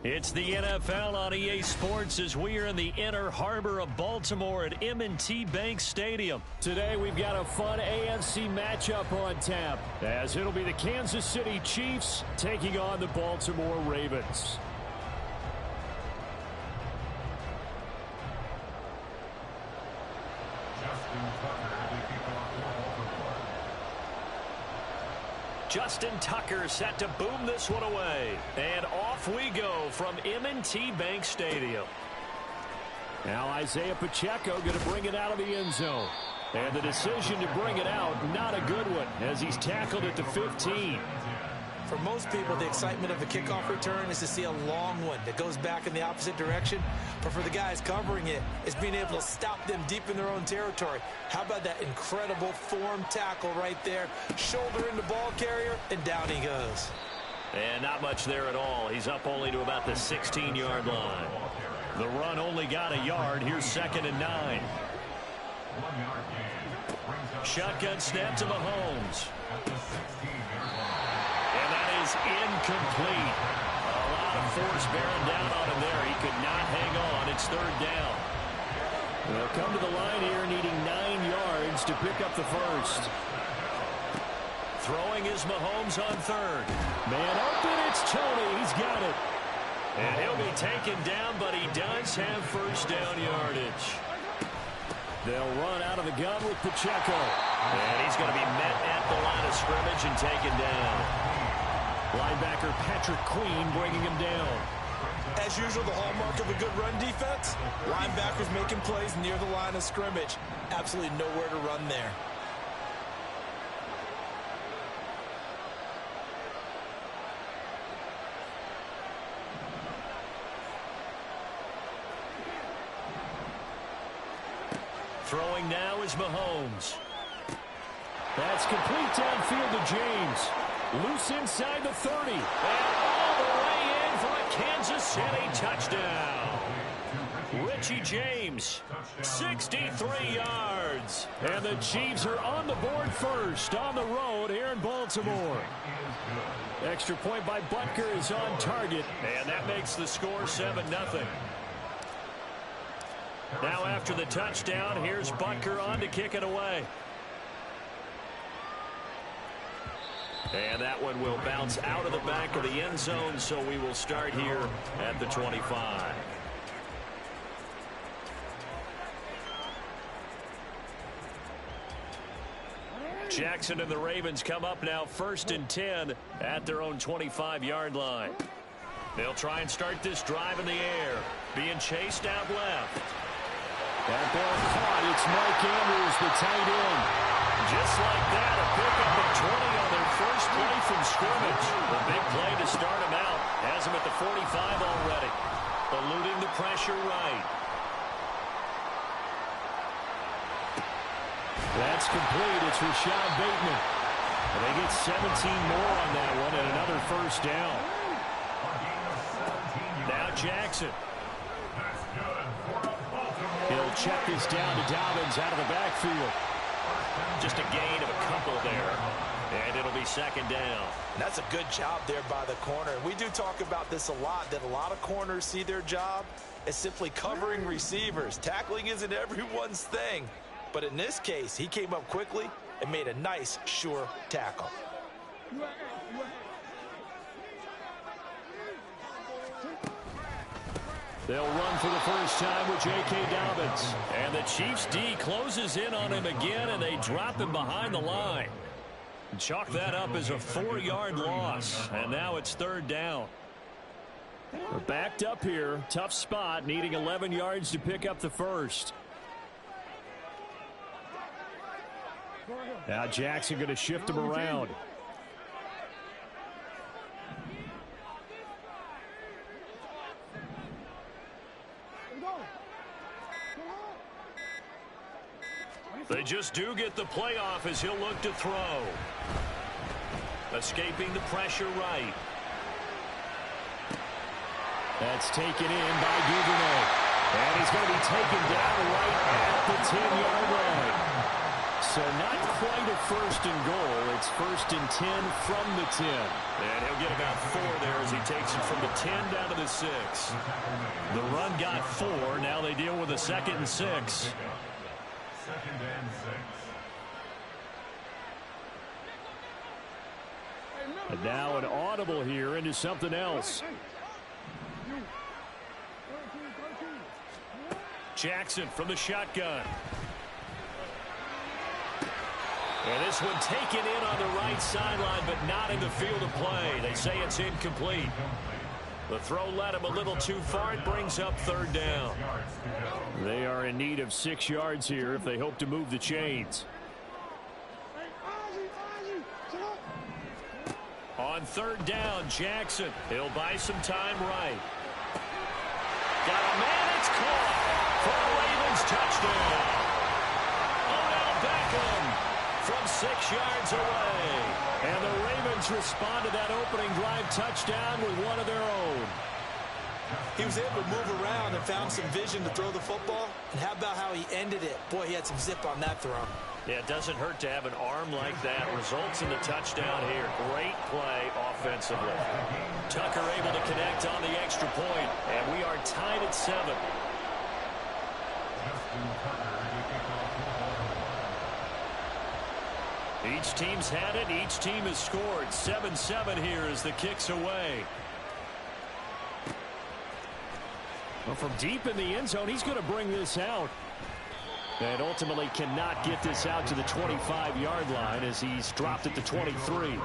It's the NFL on EA Sports as we are in the inner harbor of Baltimore at M&T Bank Stadium. Today we've got a fun AFC matchup on tap as it'll be the Kansas City Chiefs taking on the Baltimore Ravens. Justin Tucker set to boom this one away. And off we go from M&T Bank Stadium. Now Isaiah Pacheco going to bring it out of the end zone. And the decision to bring it out, not a good one, as he's tackled at the 15. For most people, the excitement of a kickoff return is to see a long one that goes back in the opposite direction. But for the guys covering it, it's being able to stop them deep in their own territory. How about that incredible form tackle right there? Shoulder into ball carrier, and down he goes. And not much there at all. He's up only to about the 16-yard line. The run only got a yard. Here's 2nd and 9. Shotgun snap to Mahomes. And that is incomplete. A lot of force bearing down on him there. He could not hang on. It's 3rd down. They'll come to the line here needing 9 yards to pick up the first. Throwing is Mahomes on 3rd. Man open, it's Tony. He's got it. And he'll be taken down, but he does have first down yardage. They'll run out of the gun with Pacheco. And he's going to be met at the line of scrimmage and taken down. Linebacker Patrick Queen bringing him down. As usual, the hallmark of a good run defense, linebackers making plays near the line of scrimmage. Absolutely nowhere to run there. Throwing now is Mahomes. That's complete downfield to James. Loose inside the 30. And all the way in for a Kansas City touchdown. Richie James, 63 yards. And the Chiefs are on the board first on the road here in Baltimore. Extra point by Butker is on target. And that makes the score 7-0. Now after the touchdown, here's Butker on to kick it away. And that one will bounce out of the back of the end zone, so we will start here at the 25. Jackson and the Ravens come up now 1st and 10 at their own 25-yard line. They'll try and start this drive in the air, being chased out left. That ball caught. It's Mike Andrews, the tight end. Just like that, a pickup of 20 on their first play from scrimmage. A big play to start him out. Has him at the 45 already. Eluding the pressure right. That's complete. It's Rashad Bateman. And they get 17 more on that one and another first down. Now Jackson. He'll check this down to Dobbins out of the backfield. Just a gain of a couple there. And it'll be 2nd down. That's a good job there by the corner. We do talk about this a lot, that a lot of corners see their job as simply covering receivers. Tackling isn't everyone's thing. But in this case, he came up quickly and made a nice, sure tackle. They'll run for the first time with J.K. Dobbins. And the Chiefs D closes in on him again, and they drop him behind the line. Chalk that up as a 4-yard loss, and now it's 3rd down. We're backed up here. Tough spot, needing 11 yards to pick up the first. Now Jackson going to shift him around. They just do get the playoff as he'll look to throw. Escaping the pressure right. That's taken in by Duvernay. And he's going to be taken down right at the 10-yard line. So not quite a 1st and goal. It's 1st and 10 from the 10. And he'll get about 4 there as he takes it from the 10 down to the 6. The run got 4. Now they deal with a 2nd and 6. And now an audible here into something else. Jackson from the shotgun. And this one taken in on the right sideline, but not in the field of play. They say it's incomplete. The throw led him a little too far. It brings up 3rd down. They are in need of 6 yards here if they hope to move the chains. On 3rd down, Jackson. He'll buy some time right. Got a man. It's caught for a Ravens touchdown. Odell Beckham from 6 yards away. And the Ravens respond to that opening drive touchdown with one of their own. He was able to move around and found some vision to throw the football. And how about how he ended it? Boy, he had some zip on that throw. Yeah, it doesn't hurt to have an arm like that. Results in the touchdown here. Great play offensively. Tucker able to connect on the extra point. And we are tied at 7. Each team's had it. Each team has scored. 7-7 here as the kick's away. Well, from deep in the end zone, he's going to bring this out. And ultimately cannot get this out to the 25-yard line as he's dropped at the 23.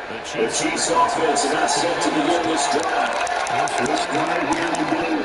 The Chiefs offense is not set to begin this drive. This drive here will be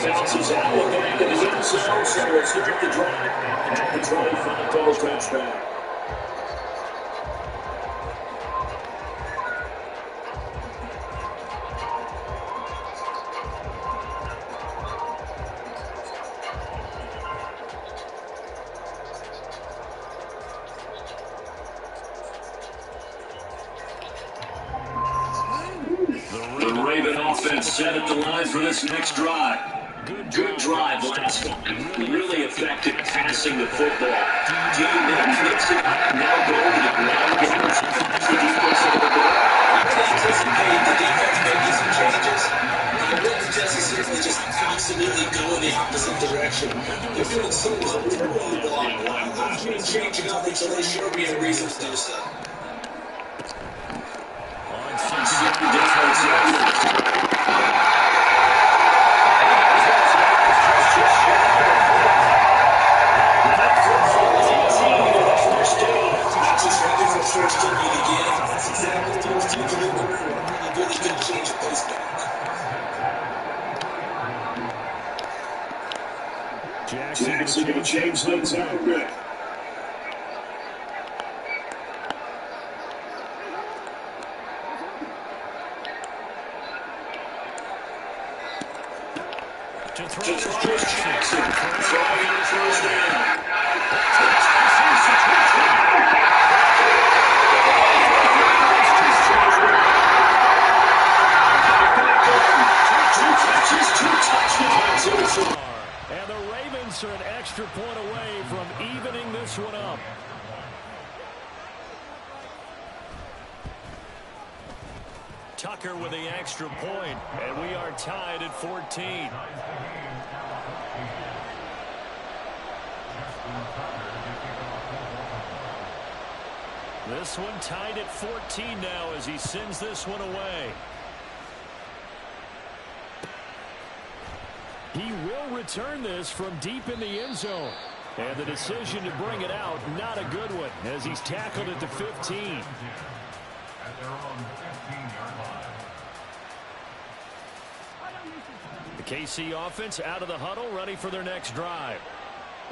bounces out of the back of the end zone, so we'll start the drive at the 25-yard touchdown. The Raven offense set at the line for this next drive. Good drive last one. Really effective passing the football. Do you then fix it? Now go to the ground game. The defense of the ball. Anticipate the defense making some changes. I wouldn't necessarily just absolutely go in the opposite direction. They're doing so well throwing the ball. I'm changing up until they show me a reason to do so. Jackson going to change things out, Rick. Jackson throwing on first down. And the Ravens are an extra point away from evening this one up. Tucker with the extra point, and we are tied at 14. This one tied at 14 now as he sends this one away. He will return this from deep in the end zone. And the decision to bring it out, not a good one, as he's tackled at the 15. The KC offense out of the huddle, ready for their next drive.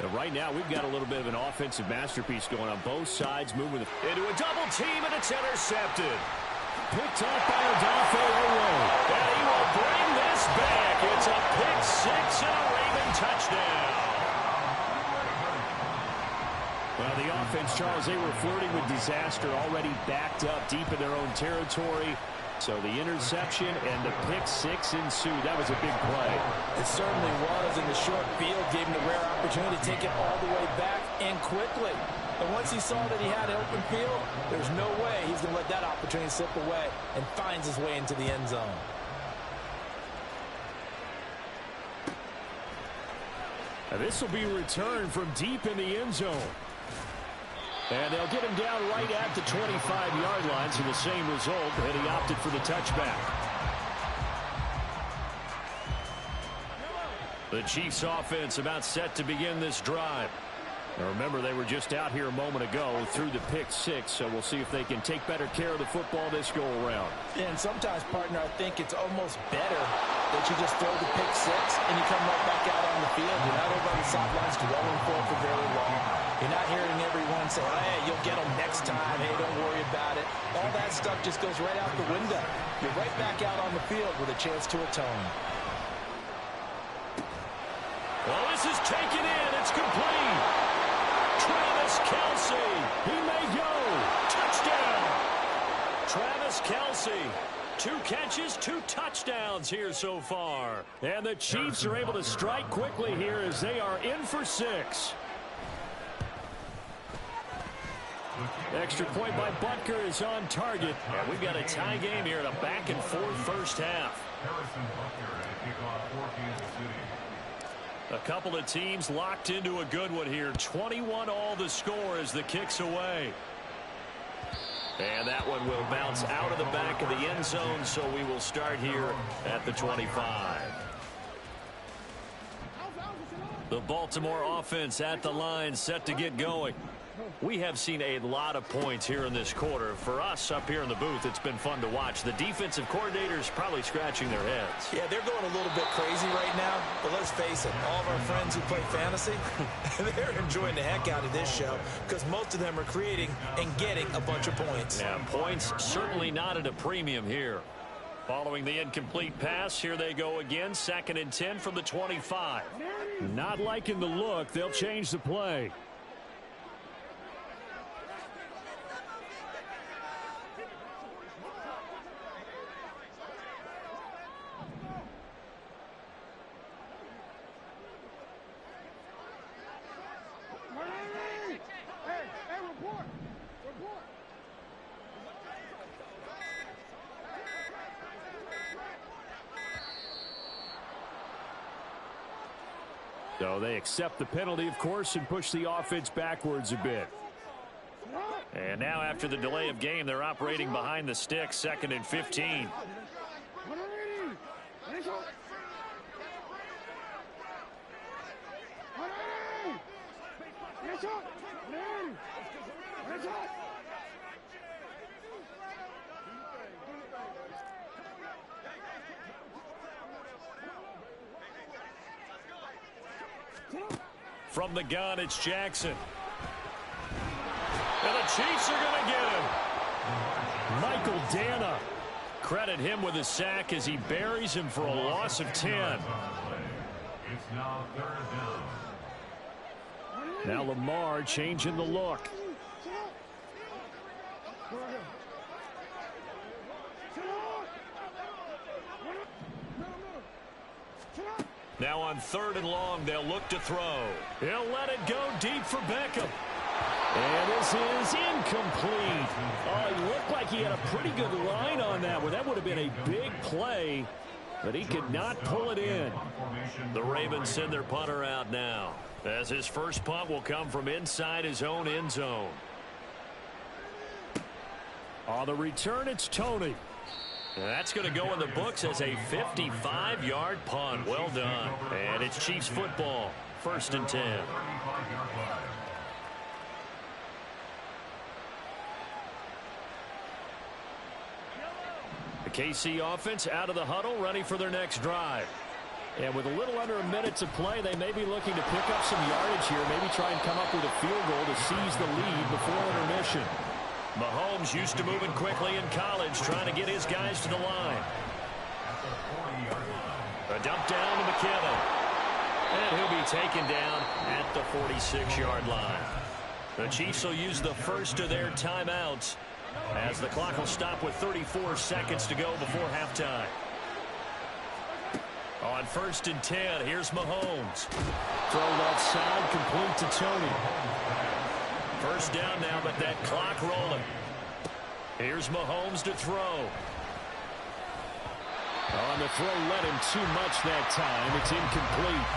And right now, we've got a little bit of an offensive masterpiece going on both sides, moving into a double team, and it's intercepted. Picked off by Adolfo Oweh. And he will bring this back. It's a pick six and a Raven touchdown. Well, the offense, Charles, they were flirting with disaster, already backed up deep in their own territory. So the interception and the pick six ensued. That was a big play. It certainly was, and the short field gave him the rare opportunity to take it all the way back and quickly. And once he saw that he had an open field, there's no way he's going to let that opportunity slip away, and finds his way into the end zone. Now this will be a return from deep in the end zone. And they'll get him down right at the 25-yard line, so the same result, and he opted for the touchback. The Chiefs offense about set to begin this drive. Now remember, they were just out here a moment ago through the pick six, so we'll see if they can take better care of the football this go around. And sometimes, partner, I think it's almost better that you just throw the pick six and you come right back out on the field. You're not over on the sidelines dwelling for very long. You're not hearing everyone say, hey, you'll get them next time. Hey, don't worry about it. All that stuff just goes right out the window. You're right back out on the field with a chance to atone. Well, this is taken in. It's complete. Travis Kelce. He may go. Touchdown. Travis Kelce. 2 catches, 2 touchdowns here so far. And the Chiefs are able to strike quickly here as they are in for 6. Extra point by Butker is on target. And we've got a tie game here in a back-and-forth first half. A couple of teams locked into a good one here. 21 all the score as the kick's away. And that one will bounce out of the back of the end zone, so we will start here at the 25. The Baltimore offense at the line, set to get going. We have seen a lot of points here in this quarter. For us up here in the booth, it's been fun to watch. The defensive coordinators probably scratching their heads. Yeah, they're going a little bit crazy right now, but let's face it, all of our friends who play fantasy, they're enjoying the heck out of this show because most of them are creating and getting a bunch of points. Yeah, points certainly not at a premium here. Following the incomplete pass, here they go again, 2nd and 10 from the 25. Not liking the look, they'll change the play. So they accept the penalty, of course, and push the offense backwards a bit. And now after the delay of game, they're operating behind the sticks, 2nd and 15. From the gun, it's Jackson. And the Chiefs are going to get him. Michael Dana. Credit him with a sack as he buries him for a loss of 10. Now Lamar changing the look. Now on 3rd and long, they'll look to throw. He'll let it go deep for Beckham. And this is incomplete. Oh, he looked like he had a pretty good line on that one. That would have been a big play, but he could not pull it in. The Ravens send their punter out now, as his first punt will come from inside his own end zone. On the return, it's Tony. That's going to go in the books as a 55-yard punt. Well done. And it's Chiefs football. 1st and 10. The KC offense out of the huddle, ready for their next drive. And with a little under a minute to play, they may be looking to pick up some yardage here, maybe try and come up with a field goal to seize the lead before intermission. Mahomes used to moving quickly in college, trying to get his guys to the line. A dump down to McKinnon. And he'll be taken down at the 46-yard line. The Chiefs will use the first of their timeouts as the clock will stop with 34 seconds to go before halftime. On 1st and 10, here's Mahomes. Throw left side, complete to Tony. First down now, but that clock rolling. Here's Mahomes to throw. On the throw, let him too much that time. It's incomplete.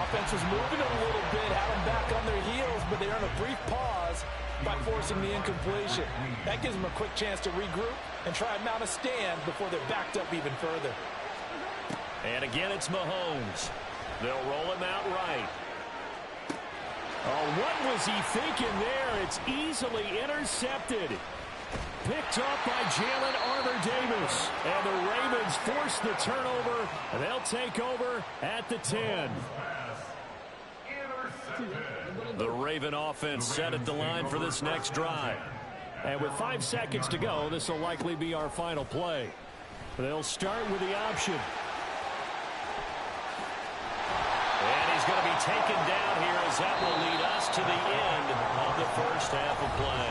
Offense was moving a little bit, had them back on their heels, but they earned a brief pause by forcing the incompletion. That gives them a quick chance to regroup and try and mount a stand before they're backed up even further. And again, it's Mahomes. They'll roll him out right. Oh, what was he thinking there? It's easily intercepted. Picked up by Jalen Armour-Davis. And the Ravens force the turnover, and they'll take over at the 10. The Raven offense set at the line for this next drive. And with 5 seconds to go, this will likely be our final play. They'll start with the option. And he's going to be taken down here as that will lead us to the end of the first half of play.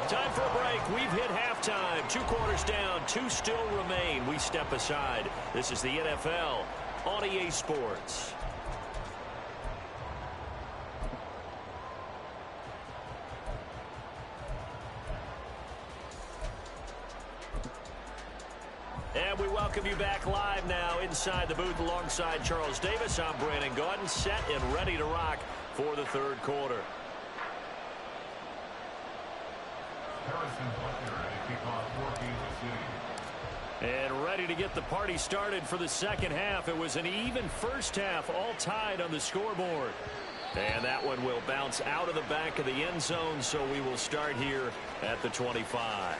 Time for a break. We've hit halftime. 2 quarters down. 2 still remain. We step aside. This is the NFL on EA Sports. And we welcome you back live now inside the booth alongside Charles Davis. I'm Brandon Gaudin, set and ready to rock for the 3rd quarter. And ready to get the party started for the second half. It was an even first half, all tied on the scoreboard. And that one will bounce out of the back of the end zone, so we will start here at the 25.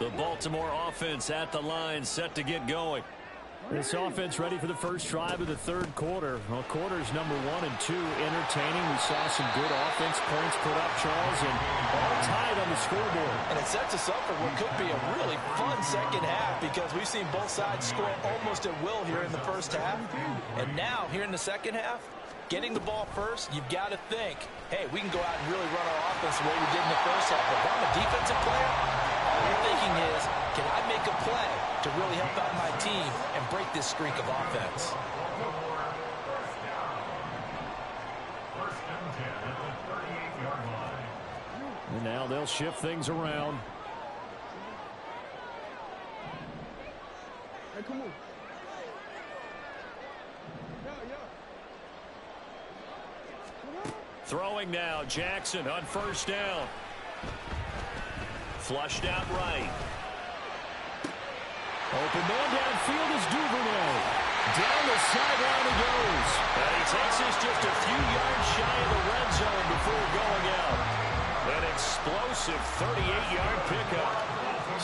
The Baltimore offense at the line, set to get going. This offense ready for the first drive of the third quarter. Well, quarters number 1 and 2 entertaining. We saw some good offense points put up, Charles, and all tied on the scoreboard. And it sets us up for what could be a really fun second half because we've seen both sides score almost at will here in the first half. And now, here in the second half, getting the ball first, you've got to think, hey, we can go out and really run our offense the way we did in the first half. But if I'm a defensive player, all you're thinking is, can I make a play to really help out my team and break this streak of offense? And now they'll shift things around. Hey, come on. Throwing now, Jackson on first down. Flushed out right. Open man downfield is Duvernay. Down the sideline he goes. And he takes this just a few yards shy of the red zone before going out. An explosive 38-yard pickup.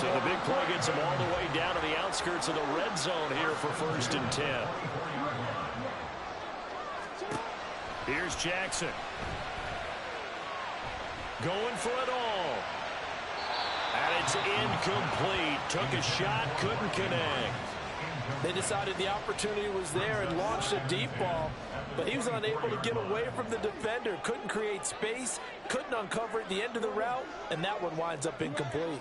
So the big play gets him all the way down to the outskirts of the red zone here for 1st and 10. Here's Jackson. Going for it all. And it's incomplete. Took a shot, couldn't connect. They decided the opportunity was there and launched a deep ball, but he was unable to get away from the defender. Couldn't create space, couldn't uncover at the end of the route, and that one winds up incomplete.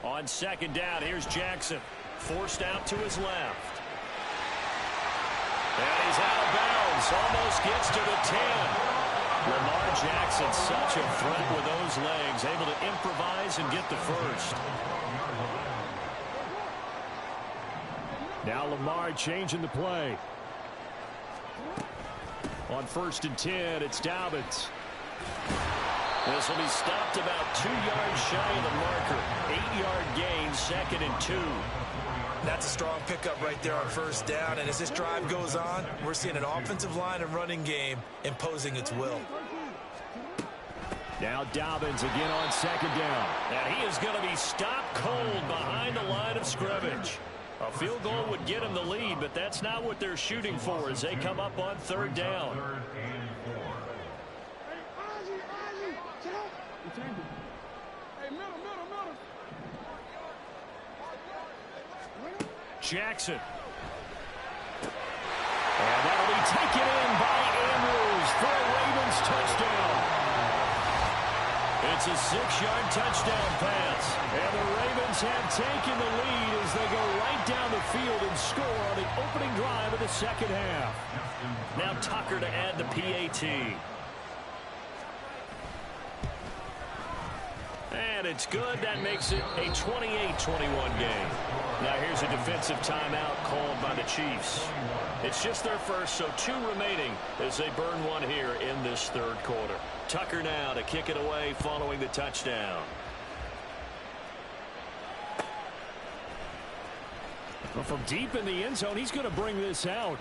On second down, here's Jackson. Forced out to his left. And he's out of bounds. Almost gets to the 10. Lamar Jackson, such a threat with those legs. Able to improvise and get the first. Now Lamar changing the play. On 1st and 10, it's Dobbins. This will be stopped about 2 yards shy of the marker. 8-yard gain, 2nd and 2. That's a strong pickup right there on first down. And as this drive goes on, we're seeing an offensive line and running game imposing its will. Now Dobbins again on second down. And he is going to be stopped cold behind the line of scrimmage. A field goal would get him the lead, but that's not what they're shooting for as they come up on 3rd down. Jackson. And that'll be taken in by Andrews for a Ravens touchdown. It's a 6-yard touchdown pass. And the Ravens have taken the lead as they go right down the field and score on the opening drive of the second half. Now Tucker to add the PAT. And it's good. That makes it a 28-21 game. Now here's a defensive timeout called by the Chiefs. It's just their first, so 2 remaining as they burn one here in this 3rd quarter. Tucker now to kick it away following the touchdown. Well, from deep in the end zone, he's going to bring this out.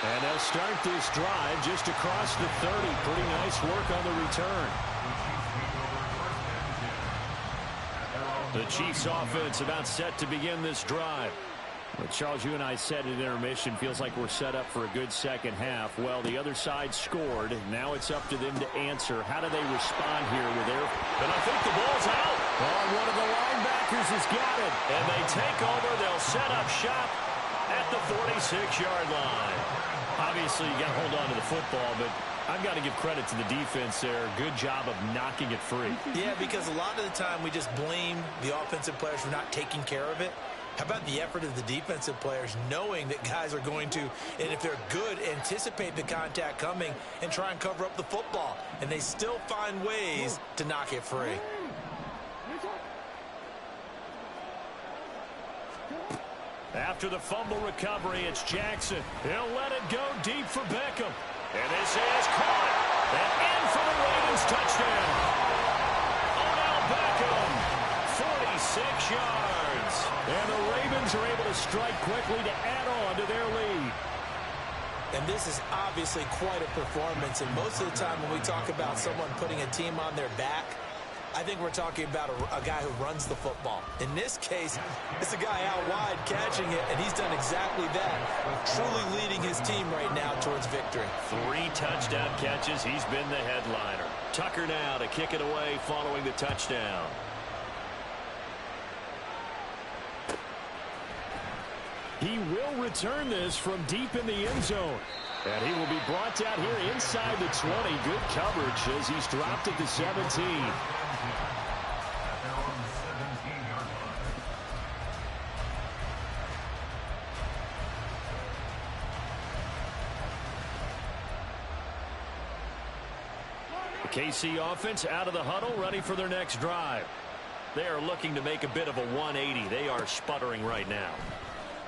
And they'll start this drive just across the 30. Pretty nice work on the return. The Chiefs offense about set to begin this drive. Well, Charles, you and I said at intermission, feels like we're set up for a good second half. Well, the other side scored. Now it's up to them to answer. How do they respond here with their... And I think the ball's out. Oh, one of the linebackers has got it. And they take over. They'll set up shop at the 46-yard line. Obviously, you got to hold on to the football, but I've got to give credit to the defense there. Good job of knocking it free. Yeah, because a lot of the time we just blame the offensive players for not taking care of it. How about the effort of the defensive players knowing that guys are going to, and if they're good, anticipate the contact coming and try and cover up the football. And they still find ways to knock it free. After the fumble recovery, it's Jackson. He'll let it go deep for Beckham. And this is caught. And in for the Ravens touchdown. Odell Beckham, 46 yards. And the Ravens are able to strike quickly to add on to their lead. And this is obviously quite a performance. And most of the time when we talk about someone putting a team on their back, I think we're talking about a guy who runs the football. In this case, it's a guy out wide catching it, and he's done exactly that, truly leading his team right now towards victory. 3 touchdown catches. He's been the headliner. Tucker now to kick it away following the touchdown. He will return this from deep in the end zone. And he will be brought down here inside the 20. Good coverage as he's dropped at the 17. The KC offense out of the huddle, ready for their next drive. They are looking to make a bit of a 180. They are sputtering right now.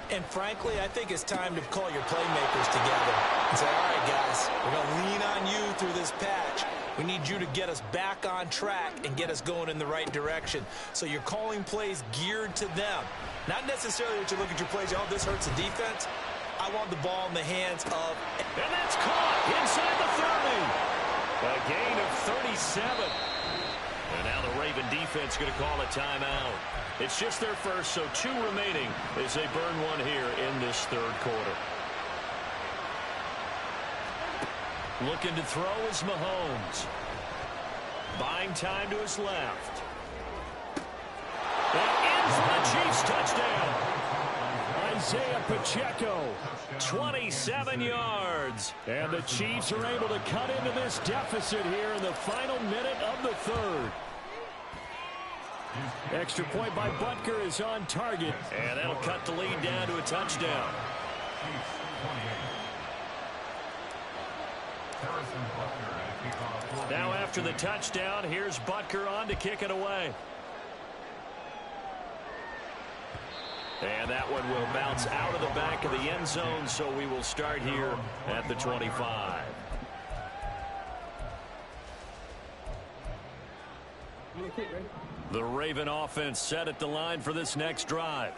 And frankly, I think it's time to call your playmakers together and say, all right, guys, we're going to lean on you through this patch. We need you to get us back on track and get us going in the right direction. So you're calling plays geared to them. Not necessarily that you look at your plays, oh, this hurts the defense. I want the ball in the hands of... And that's caught inside the 30. A gain of 37. And now the Raven defense going to call a timeout. It's just their first, so 2 remaining as they burn one here in this third quarter. Looking to throw is Mahomes. Buying time to his left. And in for the Chiefs touchdown. Isaiah Pacheco, 27 yards. And the Chiefs are able to cut into this deficit here in the final minute of the third. Extra point by Butker is on target. And that'll cut the lead down to a touchdown. Now after the touchdown, here's Butker on to kick it away. And that one will bounce out of the back of the end zone, so we will start here at the 25. The Raven offense set at the line for this next drive.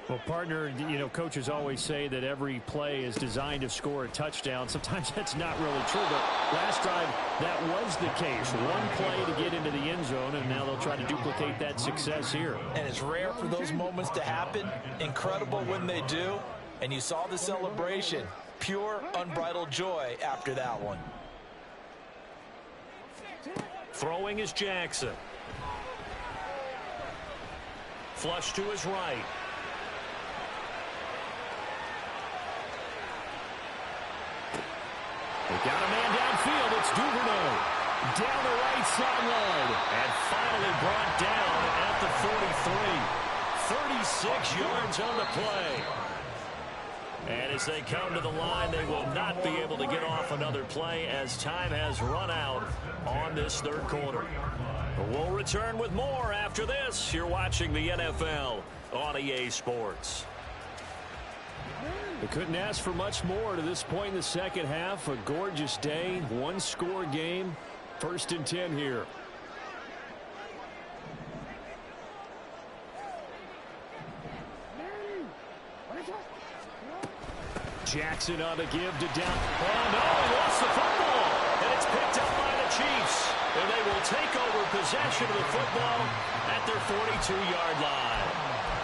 Well, partner, you know, coaches always say that every play is designed to score a touchdown. Sometimes that's not really true, but last drive, that was the case. One play to get into the end zone, and now they'll try to duplicate that success here. And it's rare for those moments to happen. Incredible when they do. And you saw the celebration. Pure, unbridled joy after that one. Throwing is Jackson. Flush to his right. They got a man downfield. It's Duvernay. Down the right sideline. And finally brought down at the 43. 36 yards on the play. And as they come to the line, they will not be able to get off another play as time has run out on this third quarter. We'll return with more after this. You're watching the NFL on EA Sports. They couldn't ask for much more to this point in the second half. A gorgeous day, one-score game. 1st and 10 here. Jackson on the give to down. Oh, no, he lost the football. And it's picked up by the Chiefs. And they will take over possession of the football at their 42-yard line.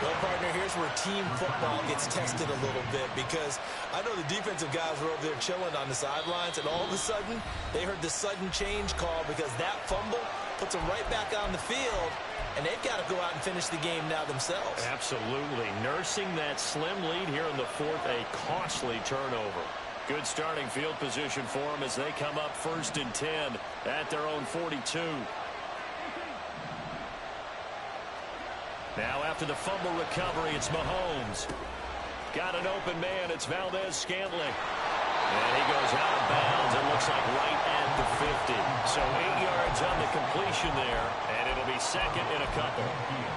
Well, partner, here's where team football gets tested a little bit, because I know the defensive guys were over there chilling on the sidelines, and all of a sudden, they heard the sudden change call because that fumble puts them right back on the field, and they've got to go out and finish the game now themselves. Absolutely. Nursing that slim lead here in the fourth, a costly turnover. Good starting field position for them as they come up 1st and 10 at their own 42. Now after the fumble recovery, it's Mahomes. Got an open man. It's Valdez-Scantling. And he goes out of bounds. It looks like right at the 50. So 8 yards on the completion there, and it'll be second in a couple.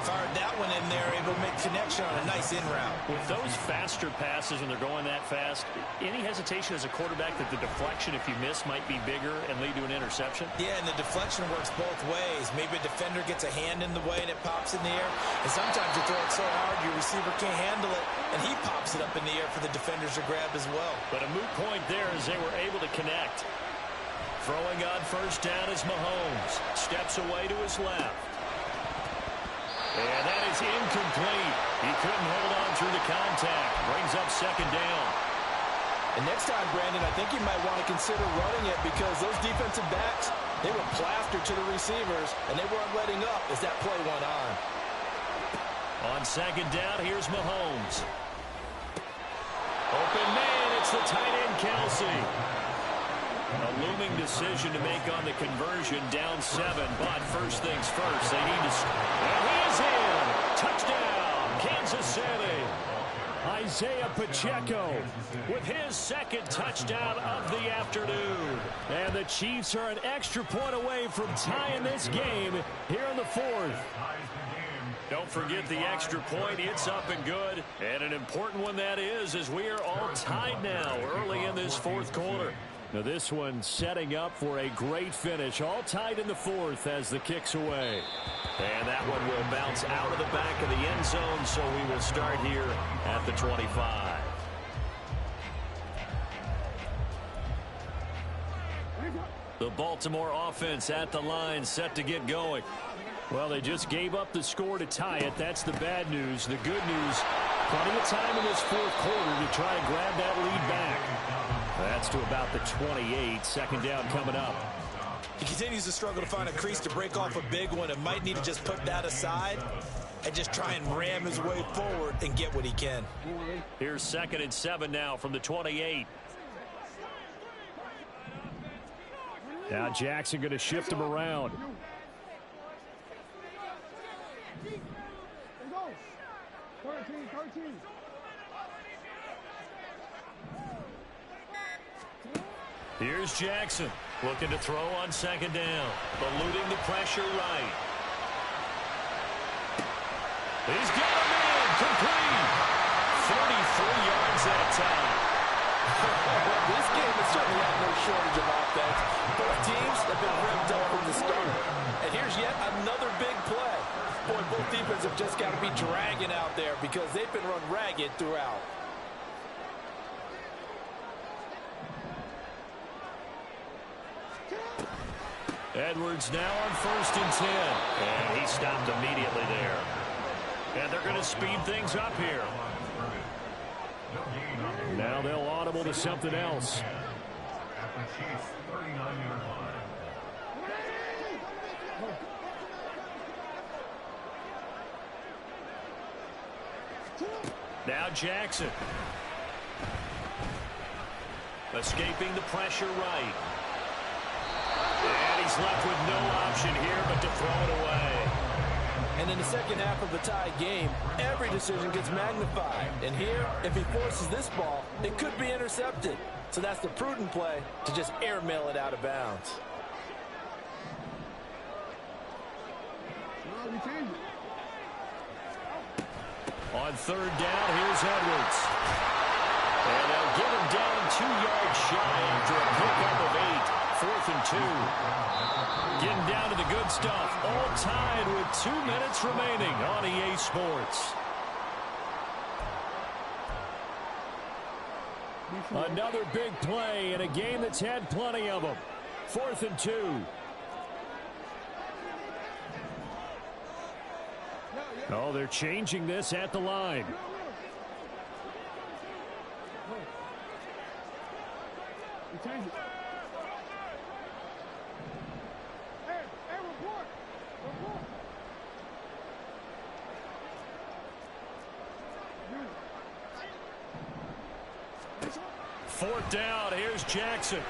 Fired that one in there, able to make connection on a nice in route. With those faster passes when they're going that fast, any hesitation as a quarterback that the deflection, if you miss, might be bigger and lead to an interception? Yeah, and the deflection works both ways. Maybe a defender gets a hand in the way and it pops in the air. And sometimes you throw it so hard your receiver can't handle it, and he pops it up in the air for the defenders to grab as well. But a moot point there as they were able to connect. Throwing on first down is Mahomes. Steps away to his left. And that is incomplete. He couldn't hold on through the contact. Brings up second down. And next time, Brandon, I think you might want to consider running it because those defensive backs, they were plastered to the receivers, and they weren't letting up as that play went on. On second down, here's Mahomes. Open man, it's the tight end, Kelsey. A looming decision to make on the conversion, down 7, but first things first, they need to... And he is in! Touchdown, Kansas City! Isaiah Pacheco with his second touchdown of the afternoon. And the Chiefs are an extra point away from tying this game here in the fourth. Don't forget the extra point. It's up and good. And an important one that is, as we are all tied now early in this fourth quarter. Now this one setting up for a great finish. All tied in the fourth as the kick's away. And that one will bounce out of the back of the end zone, so we will start here at the 25. The Baltimore offense at the line, set to get going. Well, they just gave up the score to tie it. That's the bad news. The good news, plenty of time in this fourth quarter to try to grab that lead back. That's to about the 28. Second down coming up. He continues to struggle to find a crease to break off a big one and might need to just put that aside and just try and ram his way forward and get what he can. Here's 2nd and 7 now from the 28. Now Jackson going to shift him around. Here's Jackson looking to throw on second down, eluding the pressure right. He's got him in, complete. 33 yards that time. This game has certainly had no shortage of offense. Both teams have been revved up from the start. And here's yet another big play. Boy, both defenses have just got to be dragging out there because they've been run ragged throughout. Edwards now on 1st and 10. And he stopped immediately there. And they're going to speed things up here. Now they'll audible to something else. Now Jackson. Escaping the pressure right. And he's left with no option here but to throw it away. And in the second half of the tied game, every decision gets magnified. And here, if he forces this ball, it could be intercepted. So that's the prudent play to just airmail it out of bounds. On 3rd down, here's Edwards. And they'll get him down 2 yards shy after a pickup of 8. 4th and 2. Getting down to the good stuff. All tied with 2 minutes remaining on EA Sports. Another big play in a game that's had plenty of them. 4th and 2. Oh, they're changing this at the line. Fourth down, here's Jackson.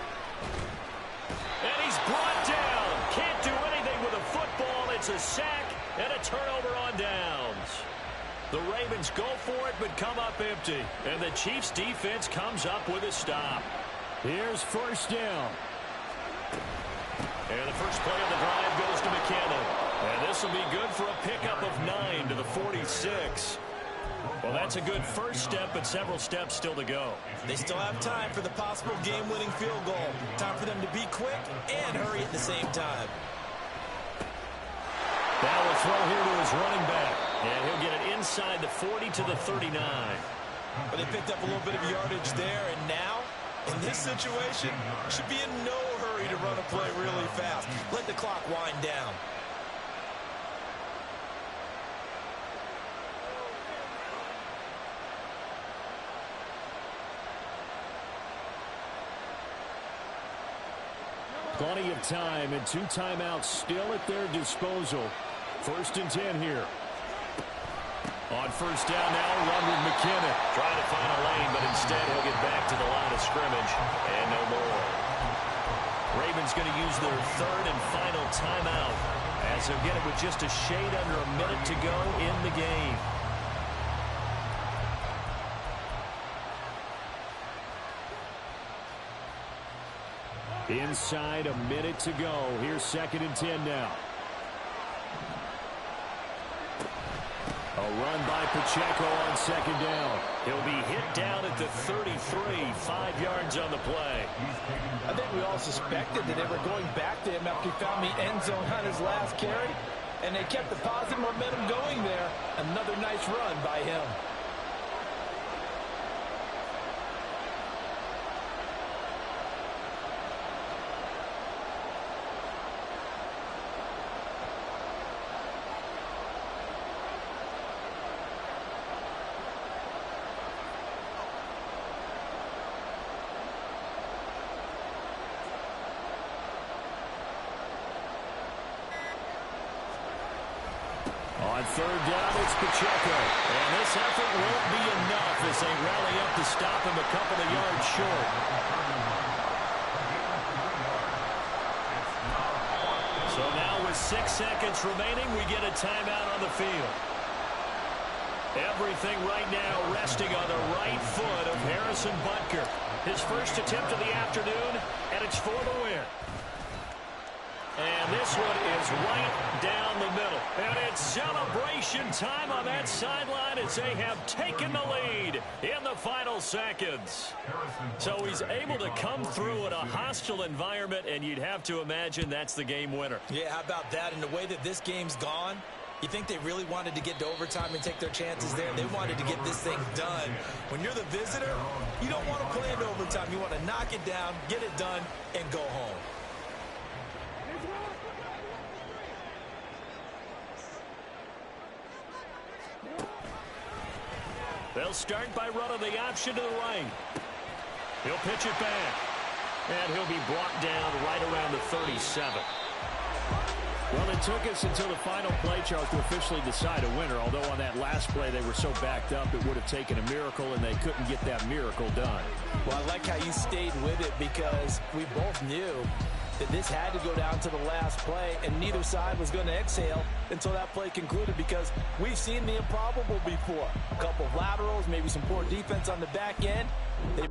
And he's brought down. Can't do anything with a football. It's a sack and a turnover on downs. The Ravens go for it but come up empty. And the Chiefs defense comes up with a stop. Here's first down. And the first play of the drive goes to McKinnon. And this will be good for a pickup of 9 to the 46. Well, that's a good first step, but several steps still to go. They still have time for the possible game-winning field goal. Time for them to be quick and hurry at the same time. That will throw here to his running back. And he'll get it inside the 40 to the 39. But they picked up a little bit of yardage there, and now, in this situation, should be in no hurry to run a play really fast. Let the clock wind down. Plenty of time and 2 timeouts still at their disposal. 1st and 10 here. On first down now, run with McKinnon. Trying to find a lane, but instead he'll get back to the line of scrimmage. And no more. Ravens going to use their 3rd and final timeout, as they'll get it with just a shade under a minute to go in the game. Inside a minute to go. Here's 2nd and 10 now. A run by Pacheco on 2nd down. He'll be hit down at the 33, 5 yards on the play. I think we all suspected that they were going back to him after he found the end zone on his last carry, and they kept the positive momentum going there. Another nice run by him. On 3rd down, it's Pacheco. And this effort won't be enough as they rally up to stop him a couple of yards short. So now with 6 seconds remaining, we get a timeout on the field. Everything right now resting on the right foot of Harrison Butker. His first attempt of the afternoon, and it's for the win. And this one is right down the middle. And it's celebration time on that sideline as they have taken the lead in the final seconds. So he's able to come through in a hostile environment, and you'd have to imagine that's the game winner. Yeah, how about that? And the way that this game's gone, you think they really wanted to get to overtime and take their chances there? They wanted to get this thing done. When you're the visitor, you don't want to play into overtime. You want to knock it down, get it done, and go home. They'll start by running the option to the right. He'll pitch it back. And he'll be brought down right around the 37. Well, it took us until the final play, Charles, to officially decide a winner. Although on that last play they were so backed up, it would have taken a miracle, and they couldn't get that miracle done. Well, I like how you stayed with it, because we both knew that this had to go down to the last play, and neither side was going to exhale until that play concluded, because we've seen the improbable before. A couple of laterals, maybe some poor defense on the back end. They